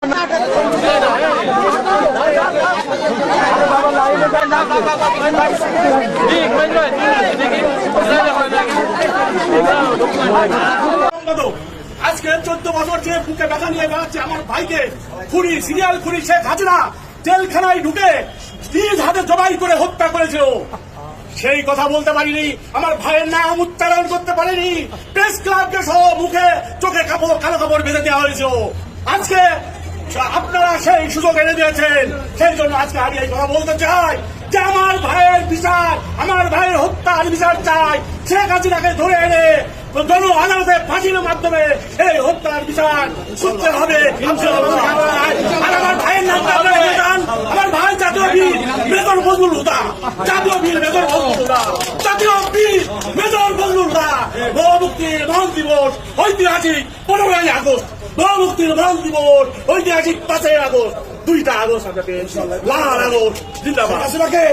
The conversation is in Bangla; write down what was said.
আজকে 14 বছর যে বুকে ব্যথা নিয়ে বেড়াচ্ছে আমার ভাইকে খুনি সিরিয়াল খুনি শেখ হাসিনা জেলখানায় ঢুকে নিজ হাতে জবাই করে হত্যা করেছিল। সেই কথা বলতে পারিনি, আমার ভাইয়ের নাম উচ্চারণ করতে পারিনি, প্রেস ক্লাবকে সহ মুখে চোখে কালো কাপড় বেঁধে দেওয়া হয়েছিল। আজকে আপনারা সেই সুযোগ এনে দিয়েছেন, সেই জন্য আজকে আমি এই কথা বলতে চাই যে আমার ভাইয়ের বিচার, আমার ভাইয়ের হত্যার বিচার চাই। শেখ হাসিনাকে ধরে এনে জন আদালতে ফাঁসির মাধ্যমে এই হত্যার বিচার করতে হবে। আর আমার ভাইয়ের নাম আমার ভাই জাতীয় বীর মেজর ফজলুল হুদা, জাতীয় বীর মেজর ফজলুল হুদা, জাতীয় বীর মেজর ফজলুল হুদা। মুক্তির মহান দিবস ঐতিহাসিক 15ই আগস্ট, মুক্তির মহান দিবস ঐতিহাসিক 5ই আগস্ট, 2টা আগস্ট আপনাকে লাল আগস্ট জিন্দাবাদ। দেখে